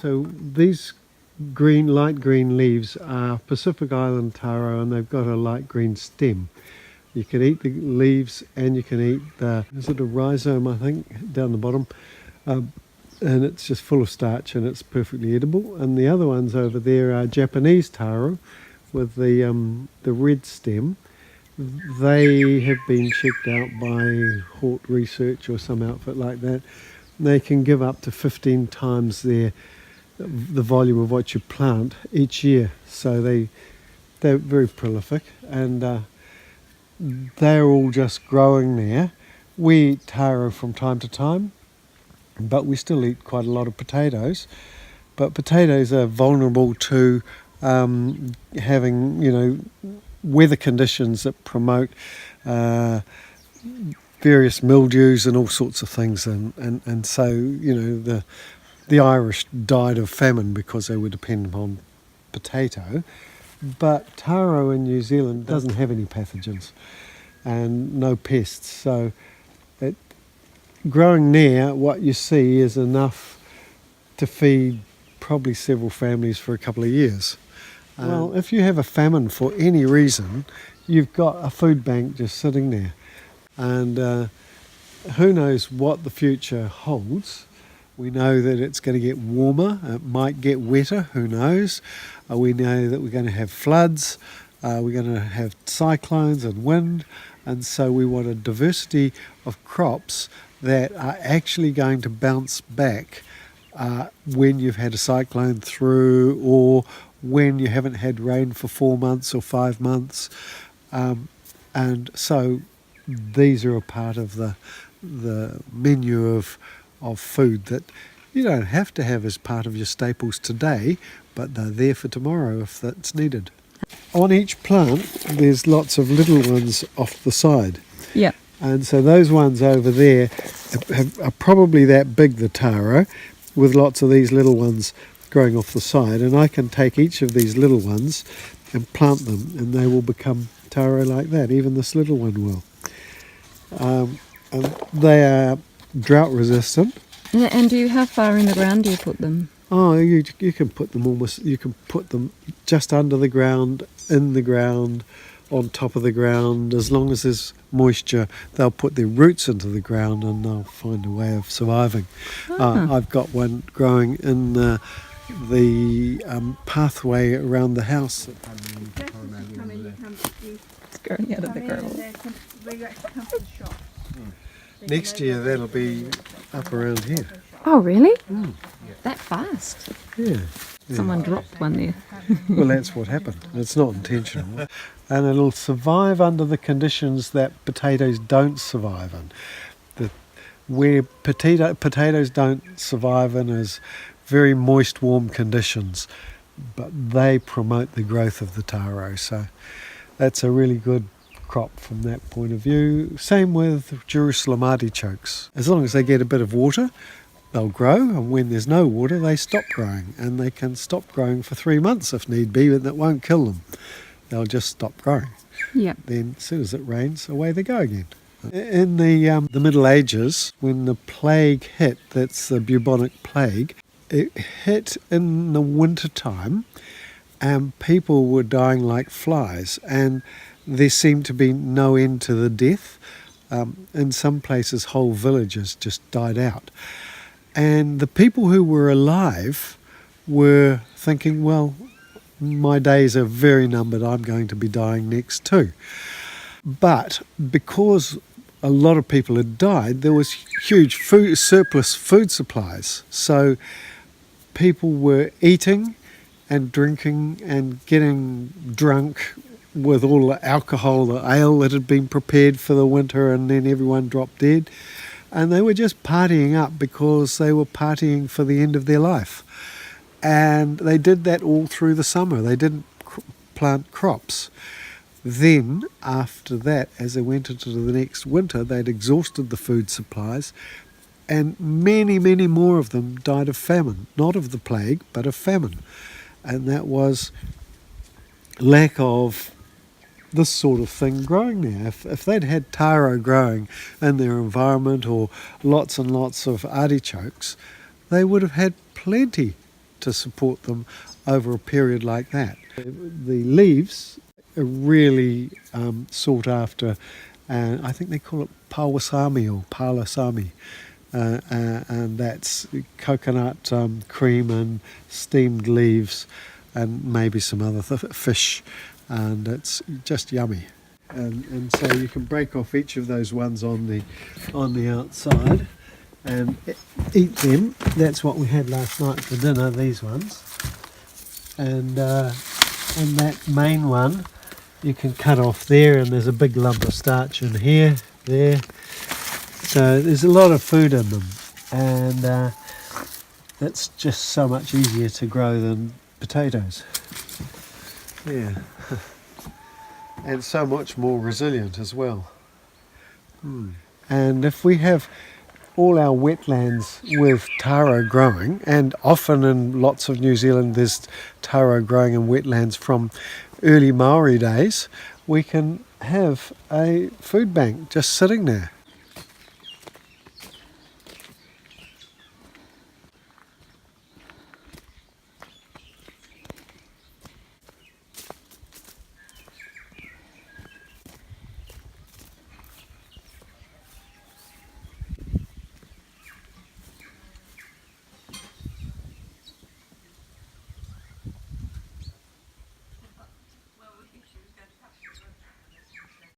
So these light green leaves are Pacific Island taro, and they've got a light green stem. You can eat the leaves, and you can eat is it a rhizome, I think, down the bottom? And it's just full of starch, and it's perfectly edible. And the other ones over there are Japanese taro with the red stem. They have been checked out by Hort Research or some outfit like that. They can give up to 15 times the volume of what you plant each year. So they're very prolific, and they're all just growing there. We eat taro from time to time, but we still eat quite a lot of potatoes. But potatoes are vulnerable to having, weather conditions that promote various mildews and all sorts of things, and so the Irish died of famine because they were dependent on potato. But taro in New Zealand doesn't have any pathogens and no pests, so growing there, what you see is enough to feed probably several families for a couple of years. Well, if you have a famine for any reason, you've got a food bank just sitting there. And who knows what the future holds. We know that it's going to get warmer, it might get wetter, who knows. We know that we're going to have floods, we're going to have cyclones and wind, and so we want a diversity of crops that are actually going to bounce back when you've had a cyclone through, or when you haven't had rain for 4 months or 5 months. And so these are a part of the menu of food that you don't have to have as part of your staples today, but they're there for tomorrow if that's needed. On each plant, there's lots of little ones off the side. Yeah. And so those ones over there are probably that big, the taro, with lots of these little ones growing off the side. And I can take each of these little ones and plant them, and they will become taro like that. Even this little one will. And they are drought resistant. And how far in the ground do you put them? Oh, you can put them you can put them just under the ground, in the ground, on top of the ground. As long as there's moisture, they'll put their roots into the ground and they'll find a way of surviving. I've got one growing in the pathway around the house. It's growing out of the ground. Next year that'll be up around here. Oh, really? That fast? Yeah. Someone dropped one there. Well, that's what happened. It's not intentional. And it'll survive under the conditions that potatoes don't survive in. Where potatoes don't survive in is very moist, warm conditions, but they promote the growth of the taro. So that's a really good crop from that point of view. Same with Jerusalem artichokes. As long as they get a bit of water, they'll grow, and when there's no water, they stop growing, and they can stop growing for 3 months if need be, but that won't kill them. They'll just stop growing. Yeah. Then as soon as it rains, away they go again. In the Middle Ages, when the plague hit, that's the bubonic plague, it hit in the winter time, and people were dying like flies, and there seemed to be no end to the death. In some places, whole villages just died out. And the people who were alive were thinking, well, my days are very numbered, I'm going to be dying next too. But because a lot of people had died, there was huge surplus food supplies. So people were eating and drinking and getting drunk with all the alcohol, the ale that had been prepared for the winter, and then everyone dropped dead. And they were just partying up because they were partying for the end of their life. And they did that all through the summer. They didn't plant crops. Then, after that, as they went into the next winter, they'd exhausted the food supplies, and many, many more of them died of famine. Not of the plague, but of famine. And that was lack of this sort of thing growing there. If they'd had taro growing in their environment, or lots and lots of artichokes, they would have had plenty to support them over a period like that. The leaves are really sought after, and I think they call it pawasami or palasami, and that's coconut cream and steamed leaves and maybe some other fish, and it's just yummy. And so you can break off each of those ones on the outside and eat them. That's what we had last night for dinner, these ones. And that main one you can cut off there, and there's a big lump of starch in here, there. So there's a lot of food in them, and that's just so much easier to grow than potatoes. Yeah. And so much more resilient as well. And if we have all our wetlands with taro growing, and often in lots of New Zealand there's taro growing in wetlands from early Maori days, we can have a food bank just sitting there.